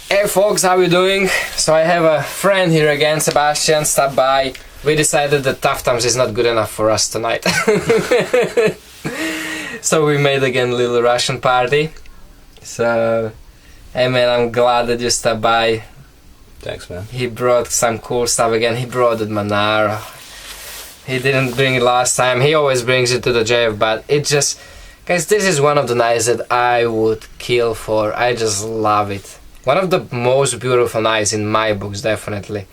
Hey folks, how you doing? So I have a friend here again, Sebastian, stopped by. We decided that Tough Times is not good enough for us tonight. So we made again a little Russian party. So, hey man, I'm glad that you stopped by. Thanks, man. He brought some cool stuff again. He brought the Manara. He didn't bring it last time. He always brings it to the JF, but it just... Guys, this is one of the knives that I would kill for. I just love it. One of the most beautiful knives in my books, definitely.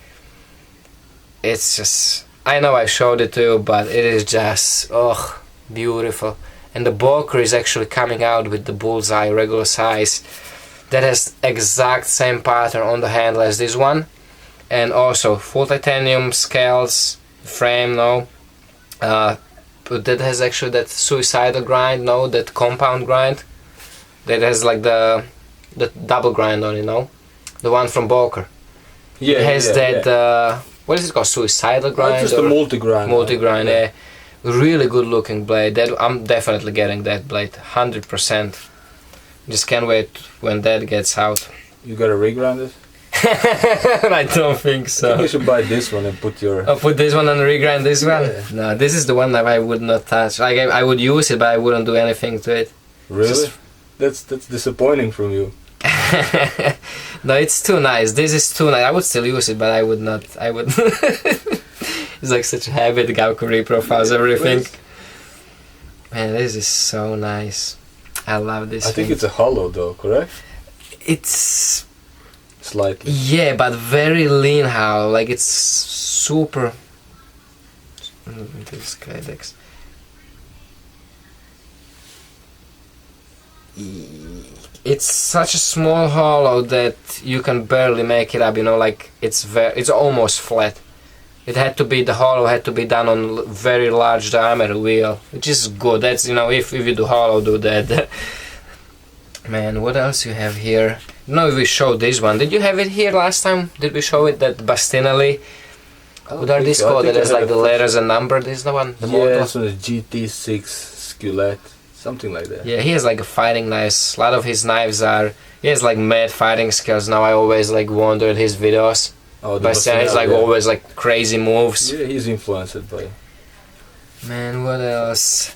It's just... I know I showed it to you, but it is just... Oh, beautiful. And the Boker is actually coming out with the bullseye regular size. That has exact same pattern on the handle as this one. And also full titanium scales, frame, no. But that has actually that suicidal grind, no, that compound grind. That has like the double grind on it, no? The one from Boker. Yeah, it has what is it called? Suicidal grind? Just a multi-grind. Multi-grind, yeah. Really good looking blade. That I'm definitely getting that blade, 100%. Just can't wait when that gets out. You gotta regrind it? I don't think so. I think you should buy this one and put your... Oh, put this one and regrind this one? Yeah. No, this is the one that I would not touch. Like I would use it, but I wouldn't do anything to it. Really? That's disappointing from you. No, it's too nice. This is too nice. I would still use it, but I would not. I would... It's like such a habit. Gavko reprofiles everything. Man, this is so nice. I love this I think it's a hollow though, correct? It's... Slightly. Yeah, but very lean hollow. Like it's super... This Kydex. It's such a small hollow that you can barely make it up, you know, like it's almost flat. It had to be, the hollow had to be done on very large diameter wheel, which is good. That's, you know, if you do hollow, do that. Man, what else you have here? No, we showed this one. Did you have it here last time? Did we show it, that Bastinelli? What are these called? That has like the letters and number. This is the one? The model? Yeah, so the GT6 Skillet. Something like that. Yeah, he has like a fighting knives. A lot of his knives are... He has like mad fighting skills. Now I always like wondered his videos. Oh, But he's like always like crazy moves. Yeah, he's influenced by... Man, what else?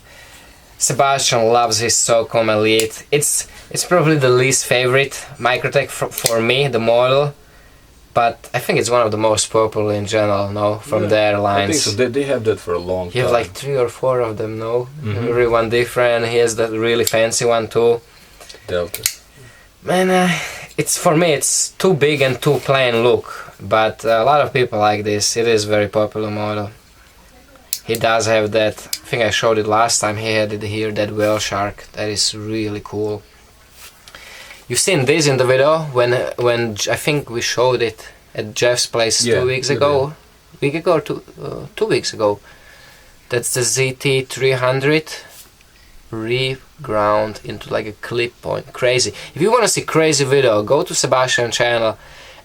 Sebastian loves his SOCOM Elite. It's probably the least favorite Microtech for me, the model. But I think it's one of the most popular in general, no? From their lines. I think so. They have that for a long time. You have like 3 or 4 of them, no? Everyone different. He has that really fancy one too. Delta. Man, it's for me it's too big and too plain look. But a lot of people like this. It is very popular model. He does have that. I think I showed it last time. He had it here, that whale shark. That is really cool. You've seen this in the video when I think we showed it at Jeff's place 2 weeks ago. Week ago or 2 weeks ago. That's the ZT300 reground into like a clip point. Crazy. If you want to see crazy video, go to Sebastian's channel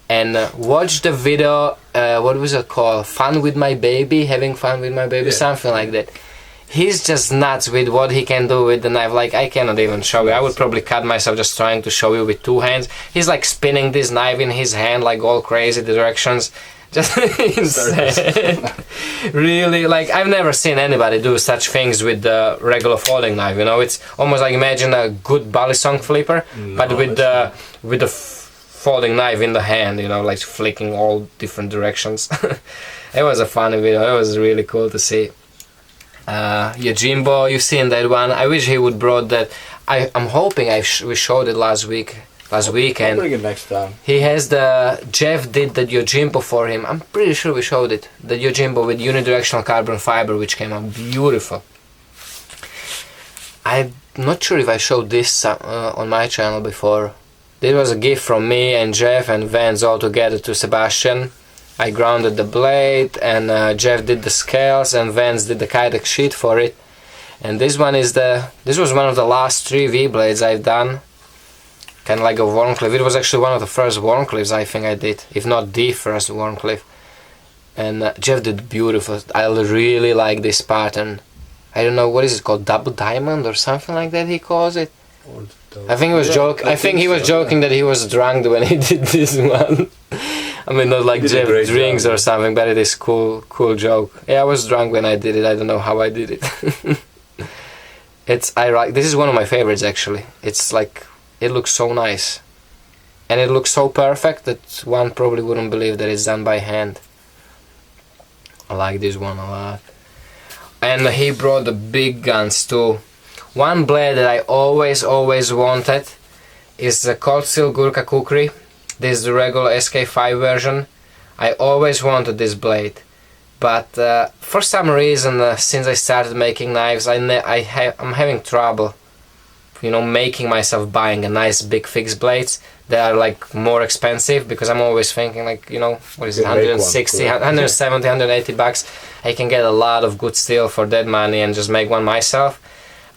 and watch the video. What was it called? Fun with my baby, having fun with my baby, something like that. He's just nuts with what he can do with the knife. Like I cannot even show you. I would probably cut myself just trying to show you with 2 hands. He's like spinning this knife in his hand like all crazy directions. Just insane. Really, like I've never seen anybody do such things with the regular folding knife. You know, it's almost like imagine a good balisong flipper, but with the folding knife in the hand. You know, like flicking all different directions. It was a funny video. It was really cool to see. Yojimbo, you've seen that one. I wish he would brought that. I'm hoping we showed it last weekend. I'll bring it next time. He has Jeff did the Yojimbo for him. I'm pretty sure we showed it. The Yojimbo with unidirectional carbon fiber, which came out beautiful. I'm not sure if I showed this on my channel before. This was a gift from me and Jeff and Vance all together to Sebastian. I grounded the blade and Jeff did the scales and Vance did the Kydex sheet for it. And this one is this was one of the last 3 V blades I've done. Kind of like a Warncliffe. It was actually one of the first Warncliffes I think I did, if not the first Warncliffe. And Jeff did beautiful. I really like this pattern. I don't know, what is it called, double diamond or something like that he calls it. Or I think he was I think he was joking that he was drunk when he did this one. I mean, not like He did a Jeff great drinks job. or something, but it is cool joke. Yeah, I was drunk when I did it. I don't know how I did it. This is one of my favorites actually. It's like, it looks so nice, and it looks so perfect that one probably wouldn't believe that it's done by hand. I like this one a lot. And he brought the big guns too. One blade that I always wanted is the Cold Steel Gurkha Kukri. This is the regular SK5 version. I always wanted this blade, but for some reason, since I started making knives, I'm having trouble, making myself buying a nice big fixed blades. They are like more expensive, because I'm always thinking like, what is it, 160, 170, 180 bucks. I can get a lot of good steel for that money and just make one myself.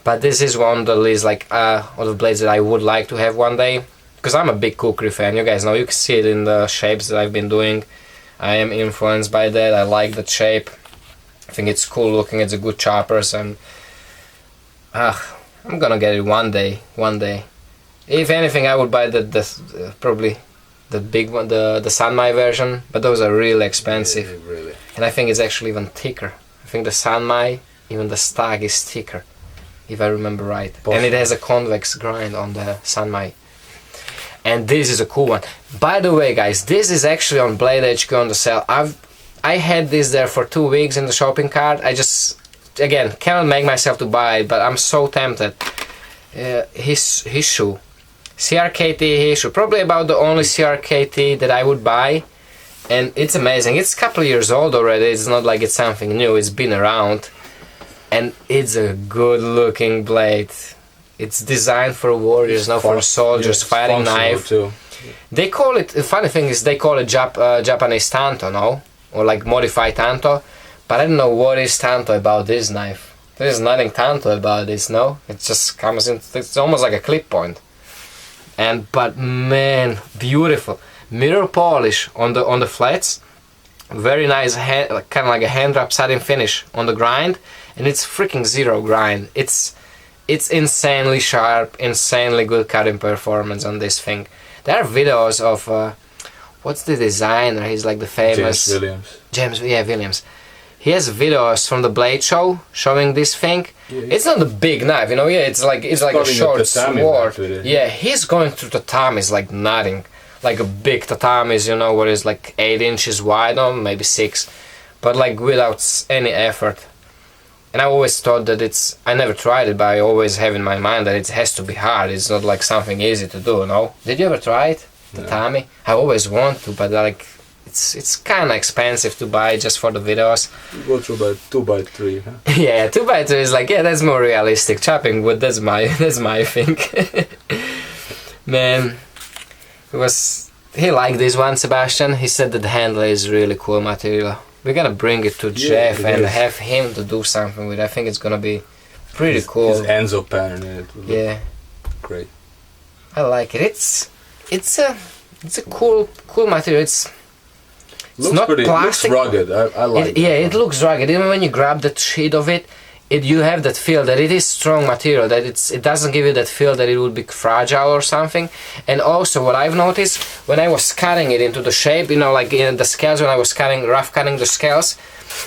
But this is one of the least of the blades that I would like to have one day, because I'm a big kukri fan. You guys know, you can see it in the shapes that I've been doing. I am influenced by that. I like that shape. I think it's cool looking. It's a good choppers, and I'm gonna get it one day. If anything, I would buy probably the big one, the Sanmai version, but those are really expensive. Yeah, really. And I think it's actually even thicker. I think the Sanmai, even the stag is thicker, if I remember right. Possible. And it has a convex grind on the Sanmai. And this is a cool one. By the way, guys, this is actually on Blade HQ on the sale. I had this there for 2 weeks in the shopping cart. I just, again, cannot make myself to buy it, but I'm so tempted. His shoe. CRKT Hishu, probably about the only CRKT that I would buy, and it's amazing. It's a couple of years old already. It's not like it's something new. It's been around, and it's a good looking blade. It's designed for warriors, not for soldiers. Fighting knife. Too. They call it, the funny thing is they call it Japanese tanto, no? Or like modified tanto, but I don't know what is tanto about this knife. There's nothing tanto about this, no? It just comes in, it's almost like a clip point. But man, beautiful. Mirror polish on the flats. Very nice, kind of like a hand wrap satin finish on the grind, and it's freaking zero grind. It's insanely sharp, insanely good cutting performance on this thing. There are videos of what's the designer? He's like the famous Williams. He has videos from the Blade Show showing this thing. Yeah, it's not a big knife, it's like a short sword. Yeah, he's going through tatamis like nothing. Like a big tatamis, where it's like 8 inches wide, or maybe 6, but like without any effort. And I always thought that I never tried it, but I always have in my mind that it has to be hard. It's not like something easy to do, no? Did you ever try it? Tatami? No. I always want to, but like, it's kind of expensive to buy just for the videos. You go through about 2x3, huh? Yeah, 2x3 is like, yeah, that's more realistic. Chopping wood, that's my thing. Man, he liked this one, Sebastian. He said that the handle is really cool material. We're gonna bring it to Jeff and have him to do something with it. I think it's gonna be pretty cool. His Enzo pattern in it. Yeah. Great. I like it. It's a cool material. It's not plastic. It looks rugged. I like it. Yeah, it looks rugged. Even when you grab the sheet of it, you have that feel that it is strong material, that it doesn't give you that feel that it would be fragile or something. And also what I've noticed, when I was cutting it into the shape, like in the scales, when I was rough cutting the scales,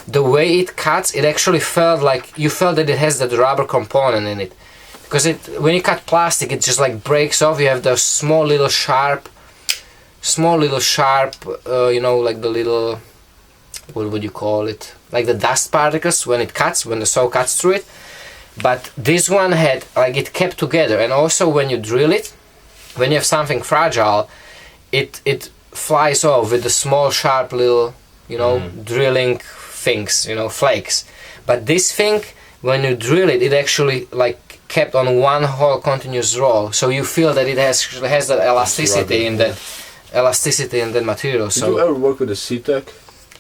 the way it cuts, it actually felt like, you felt that it has that rubber component in it. Because when you cut plastic, it just like breaks off. You have those small little sharp, like the little, what would you call it? Like the dust particles when the saw cuts through it. But this one had, like, it kept together. And also when you drill it, when you have something fragile, it flies off with the small sharp little, drilling things, flakes. But this thing, when you drill it, it actually like kept on one whole continuous roll. So you feel that it has that elasticity in that material. Did you ever work with a C-Tech?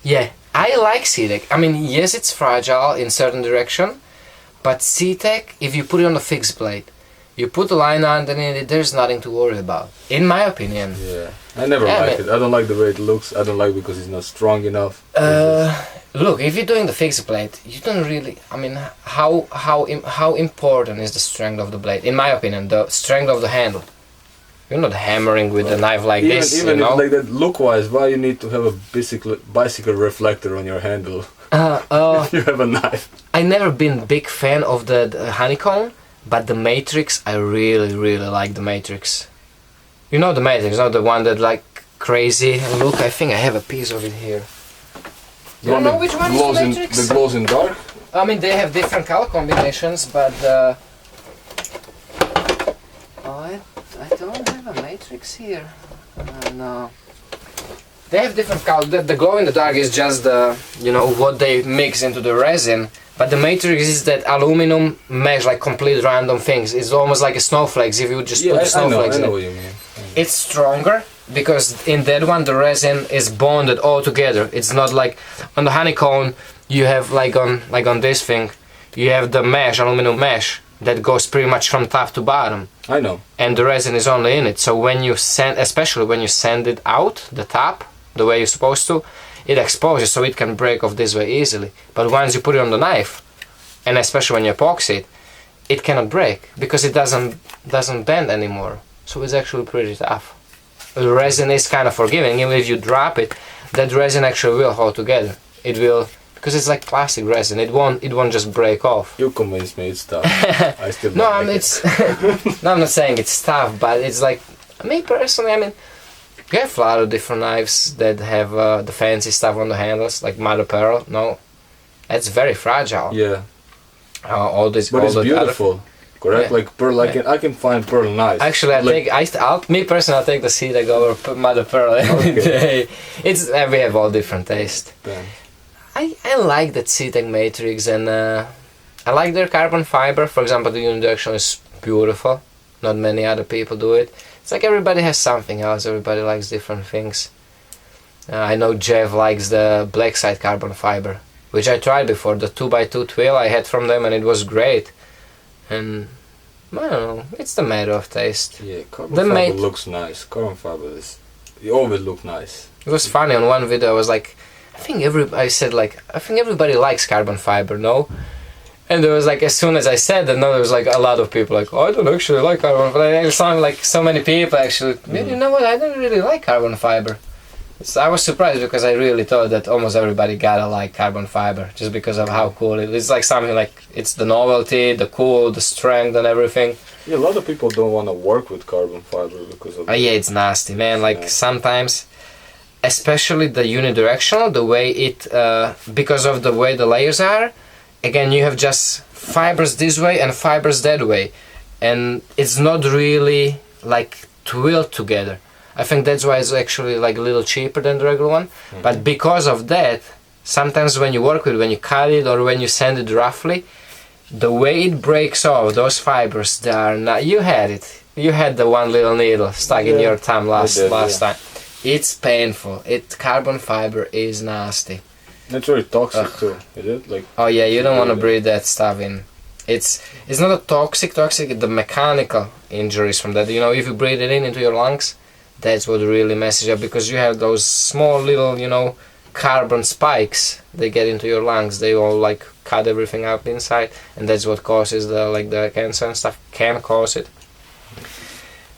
Yeah. I like C-Tech. I mean, yes, it's fragile in certain direction, but C-Tech, if you put it on a fixed blade, You put the line underneath it, there's nothing to worry about, in my opinion. Yeah, I never Yeah, liked but- it. I don't like the way it looks. I don't like because it's not strong enough. Look, if you're doing the fixed blade, you don't really. I mean, how important is the strength of the blade? In my opinion, the strength of the handle. You're not hammering with a knife like even this, even you know. if like that, look-wise, why you need to have a bicycle reflector on your handle? If you have a knife. I never been big fan of the honeycomb, but the Matrix, I really like the Matrix. You know the Matrix, not the one that like crazy. Look, I think I have a piece of it here. You don't know which one is the Matrix? That glows in dark. I mean, they have different color combinations, but I don't have a Matrix here. No. They have different color. The glow in the dark is just the, you know, what they mix into the resin. But the Matrix is that aluminum mesh, like complete random things. It's almost like a snowflakes. If you just put the snowflakes I know in what it. you mean. It's stronger because in that one the resin is bonded all together. It's not like on the honeycomb you have like on this thing, you have the mesh, aluminum mesh that goes pretty much from top to bottom. I know. And the resin is only in it. So when you send, especially when you sand it out the top the way you're supposed to, it exposes, so it can break off this way easily. But once you put it on the knife, and especially when you epoxy it, it cannot break because it doesn't bend anymore. So it's actually pretty tough. The resin is kind of forgiving. Even if you drop it, that resin actually will hold together. It will, because it's like plastic resin. It won't just break off. You convinced me it's tough. I still No, don't I mean like it's. No, I'm not saying it's tough, but it's like me personally. I mean, you have a lot of different knives that have the fancy stuff on the handles, like mother pearl. No, that's very fragile. Yeah, All this, but all it's the beautiful. Correct, Yeah. like pearl. I can find pearl nice. Actually, me personally, I'll take the Cedar over mother pearl any Okay. day. It's we have all different taste. Damn. I like that Cetec Matrix, and I like their carbon fiber. For example, the unidirectional is beautiful. Not many other people do it. It's like everybody has something else. Everybody likes different things. I know Jeff likes the black side carbon fiber, which I tried before. The 2x2 twill I had from them, and it was great. And I don't know. It's the matter of taste. Yeah, carbon The fiber mate- looks nice. Carbon fiber is. It always look nice. It was funny on one video. I was like, I think everybody likes carbon fiber, no? And there was like, as soon as I said that, no, there was like a lot of people like, oh, I don't actually like carbon fiber. It sounded like so many people actually, you know what, I don't really like carbon fiber. So I was surprised because I really thought that almost everybody gotta like carbon fiber just because of how cool it is. It's like something like, it's the novelty, the cool, the strength and everything. Yeah, a lot of people don't want to work with carbon fiber because of. Yeah, it's nasty, man. Like Yeah. sometimes, especially the unidirectional, the way it, because of the way the layers are, again, you have just fibers this way and fibers that way, and it's not really like twilled together. I think that's why it's actually like a little cheaper than the regular one. But because of that, sometimes when you work with it, when you cut it or when you sand it roughly, the way it breaks off those fibers, they are not. You had it. You had the one little needle stuck in Yeah, your thumb last I did, yeah. time. It's painful. Carbon fiber is nasty. It's very toxic too. Is it like? Oh yeah, you don't want to Yeah. breathe that stuff in. It's not a toxic, the mechanical injuries from that. You know, if you breathe it in into your lungs, that's what really messes you up, because you have those small little, you know, carbon spikes. They get into your lungs. They all like cut everything up inside, and that's what causes the cancer and stuff. Can cause it.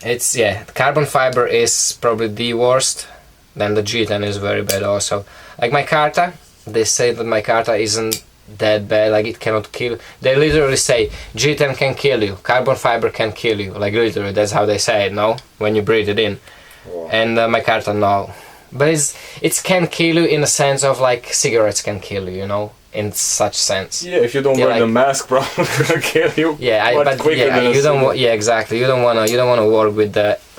It's carbon fiber is probably the worst. Then the G10 is very bad also. Like my Carta, they say that my Carta isn't that bad, like it cannot kill. They literally say G10 can kill you, carbon fiber can kill you, like literally that's how they say it, no? When you breathe it in. Wow. And my Carta, no. But it can kill you in a sense of like cigarettes can kill you, you know, in such sense. Yeah, if you don't Yeah, wear the like- mask, probably gonna kill you. Yeah, much but quicker yeah, than a you don't. cigarette. Yeah, exactly. You don't wanna work with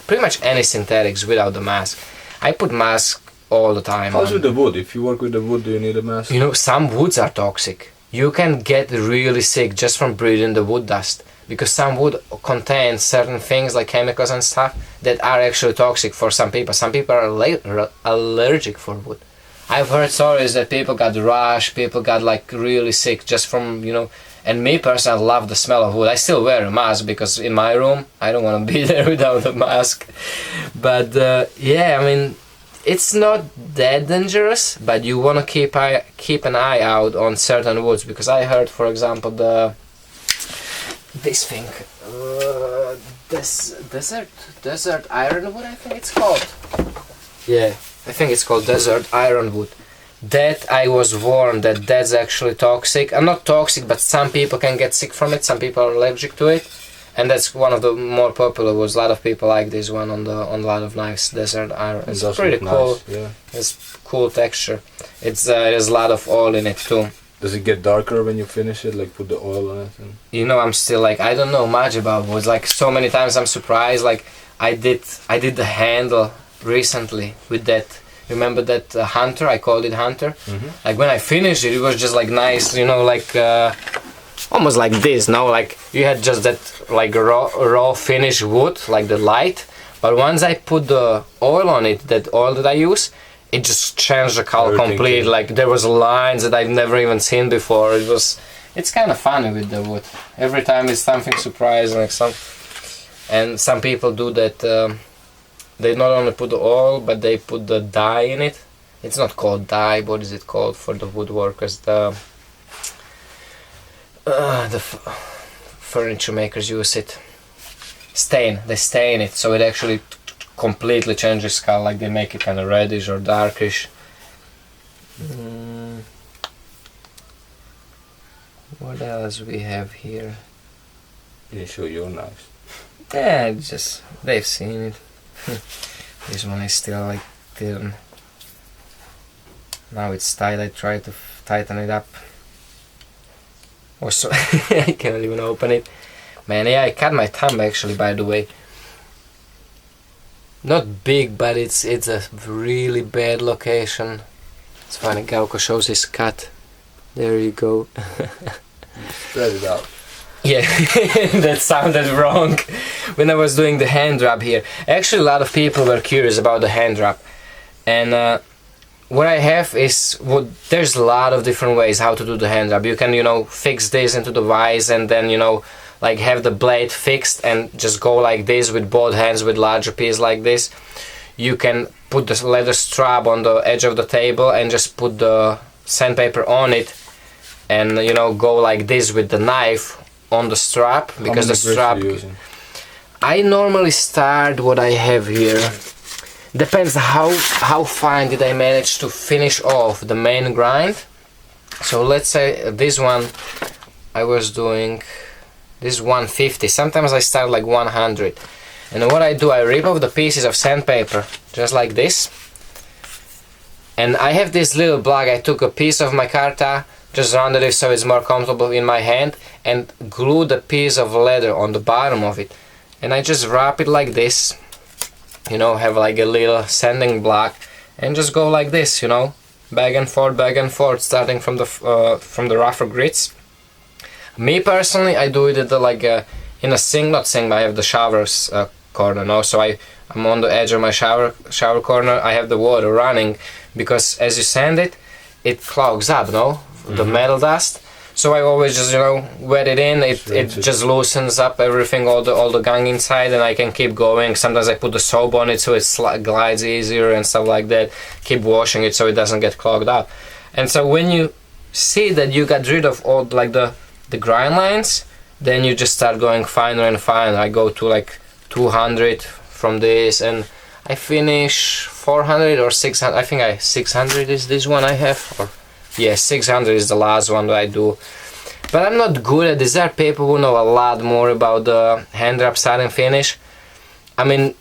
pretty much any synthetics without the mask. I put mask all the time. How's on. with the wood? If you work with the wood, do you need a mask? You know, some woods are toxic. You can get really sick just from breathing the wood dust, because some wood contains certain things like chemicals and stuff that are actually toxic for some people. Some people are allergic for wood. I've heard stories that people got rash, people got like really sick just from, you know, And me personally, I love the smell of wood. I still wear a mask because in my room, I don't want to be there without a mask. But yeah, I mean, it's not that dangerous, but you want to keep an eye out on certain woods, because I heard, for example, this thing, this desert ironwood, I think it's called. Yeah, I think it's called desert ironwood. That I was warned that that's actually toxic. Not toxic, but some people can get sick from it. Some people are allergic to it, and that's one of the more popular ones. A lot of people like this one on a lot of knives. Desert iron. It's pretty cool. Nice, yeah. It's cool texture. It's there's a lot of oil in it too. Does it get darker when you finish it? Like put the oil on it? And... You know, I'm still like, I don't know much about woods. Like so many times I'm surprised. Like I did the handle recently with that. Remember that Hunter? I called it Hunter. Like when I finished it, it was just like nice, you know, like almost like this. No, like you had just that like raw finished wood, like the light. But once I put the oil on it, that oil that I use, it just changed the color completely. Like there was lines that I've never even seen before. It's kind of funny with the wood. Every time it's something surprising, like and some people do that. They not only put the oil, but they put the dye in it. It's not called dye. What is it called for the woodworkers? The furniture makers use it. Stain. They stain it, so it actually completely changes color. Like they make it kind of reddish or darkish. What else we have here? You show your knives. Yeah, they've seen it. This one is still like thin. Now it's tight. I try to tighten it up. Also, I cannot even open it. Man, yeah, I cut my thumb actually, by the way. Not big, but it's a really bad location. It's funny, Gavko shows his cut. There you go. Spread it out. Yeah, that sounded wrong when I was doing the hand rub here. Actually, a lot of people were curious about the hand rub, and what I have is there's a lot of different ways how to do the hand rub. You can, you know, fix this into the vise and then, you know, like have the blade fixed and just go like this with both hands with larger piece like this. You can put the leather strap on the edge of the table and just put the sandpaper on it, and, you know, go like this with the knife on the strap, because the strap, I normally start what I have here. Depends how fine did I manage to finish off the main grind. So let's say this one I was doing this 150. Sometimes I start like 100, and what I do, I rip off the pieces of sandpaper just like this, and I have this little block. I took a piece of micarta, just rounded it so it's more comfortable in my hand, and glue the piece of leather on the bottom of it, and I just wrap it like this, you know, have like a little sanding block, and just go like this, you know, back and forth, starting from the rougher grits. Me personally, I do it at in a sink, not sink, but I have the shower's corner, no? So I'm on the edge of my shower corner. I have the water running, because as you sand it, it clogs up, no? The metal dust. So I always just, you know, wet it in. It just loosens up everything, all the gunk inside, and I can keep going. Sometimes I put the soap on it so it glides easier and stuff like that. Keep washing it so it doesn't get clogged up. And so when you see that you got rid of all like the grind lines, then you just start going finer and finer. I go to like 200 from this, and I finish 400 or 600. I think 600 is this one I have, or yeah, 600 is the last one that I do. But I'm not good at this. There are people who know a lot more about the hand rub start and finish. I mean,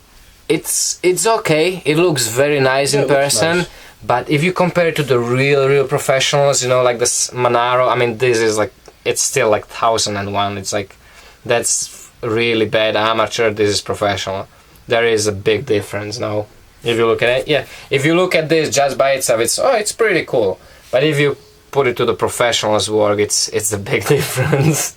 it's okay. It looks very nice in person. Nice. But if you compare it to the real professionals, you know, like this Monaro, I mean, this is like, it's still like 1001. It's like, that's really bad amateur. This is professional. There is a big difference now. If you look at it, yeah. If you look at this just by itself, it's pretty cool. But if you put it to the professional's work, it's a big difference.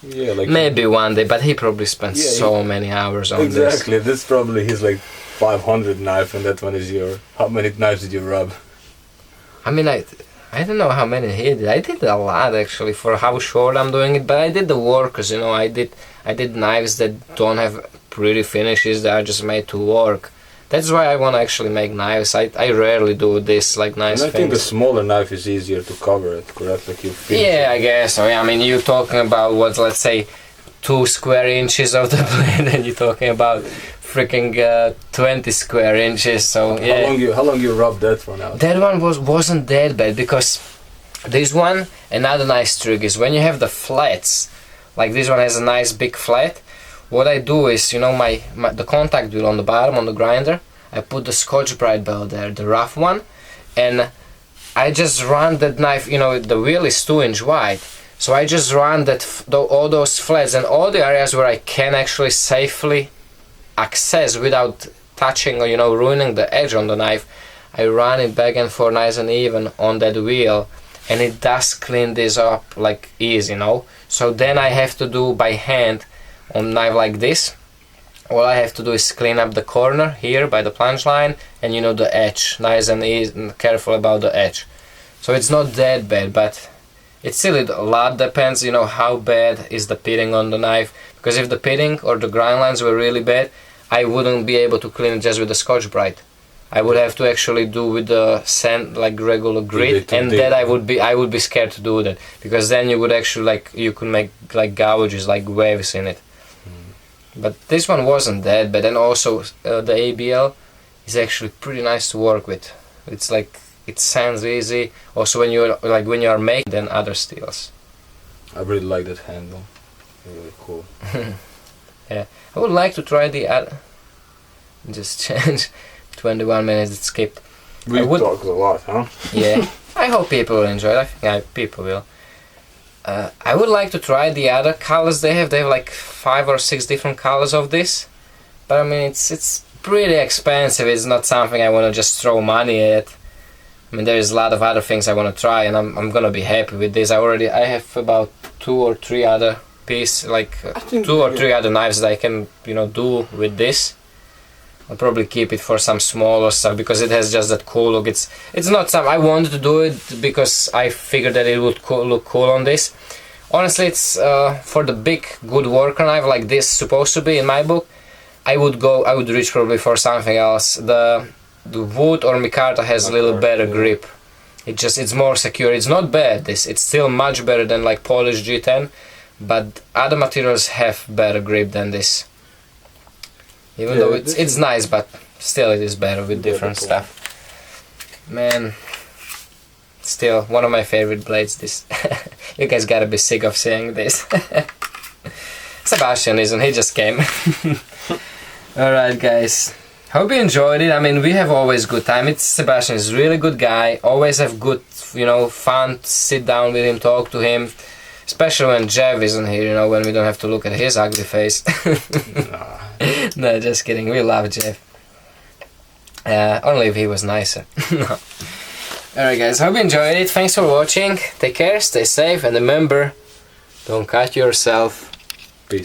Yeah, like maybe one day, but he probably spent so many hours on this. Exactly, this probably his like 500 knife, and that one is your. How many knives did you rub? I mean, I don't know how many he did. I did a lot actually for how short I'm doing it, but I did the work, 'cause, you know, I did knives that don't have pretty finishes, that are just made to work. That's why I want to actually make knives. I rarely do this, like, nice And I things. think the smaller knife is easier to cover it, correct? Like you finish Yeah, it. I guess. I mean, you're talking about what, let's say, 2 square inches of the blade, and you're talking about freaking 20 square inches. So yeah. How long you rub that one out? That one wasn't that bad, because this one, another nice trick is when you have the flats, like this one has a nice big flat. What I do is, you know, the contact wheel on the bottom on the grinder, I put the Scotch-Brite belt there, the rough one, and I just run that knife. You know, the wheel is 2-inch wide, so I just run all those flats and all the areas where I can actually safely access without touching or, you know, ruining the edge on the knife. I run it back and forth nice and even on that wheel, and it does clean this up like easy, you know. So then I have to do by hand on a knife like this. All I have to do is clean up the corner here by the plunge line, and, you know, the edge, nice and easy, and careful about the edge. So it's not that bad, but it's still a lot depends, you know, how bad is the pitting on the knife. Because if the pitting or the grind lines were really bad, I wouldn't be able to clean it just with the Scotch-Brite. I would have to actually do with the sand, like regular grit, and that I would be scared to do that, because then you would actually, like, you could make like gouges, like waves in it. But this one wasn't that bad, and also the ABL is actually pretty nice to work with. It's like, it sounds easy. Also when you are making than other steels. I really like that handle. Really cool. Yeah, I would like to try the other. Just change. 21 minutes, it skipped. We talked a lot, huh? Yeah, I hope people will enjoy it. I think people will. I would like to try the other colors they have. They have like 5 or 6 different colors of this, but I mean, it's pretty expensive. It's not something I want to just throw money at. I mean, there is a lot of other things I want to try, and I'm gonna be happy with this. I have about 2 or 3 other pieces, like 2 or 3 other knives that I can, you know, do with this. I'll probably keep it for some smaller stuff, because it has just that cool look. It's not some I wanted to do it because I figured that it would look cool on this. Honestly, it's for the big good worker knife like this supposed to be in my book. I would reach probably for something else. The wood or micarta has a little better grip. It's more secure. It's not bad. It's still much better than like polished G10, but other materials have better grip than this. Even though it's nice, but still it is better with different stuff. Man, still one of my favorite blades. This you guys gotta be sick of saying this. Sebastian isn't. He just came. Alright, guys. Hope you enjoyed it. I mean, we have always good time. Sebastian is a really good guy. Always have good, you know, fun to sit down with him, talk to him. Especially when Jeff isn't here, you know, when we don't have to look at his ugly face. No, just kidding. We love Jeff. Only if he was nicer. No. Alright, guys. Hope you enjoyed it. Thanks for watching. Take care, stay safe, and remember, don't cut yourself.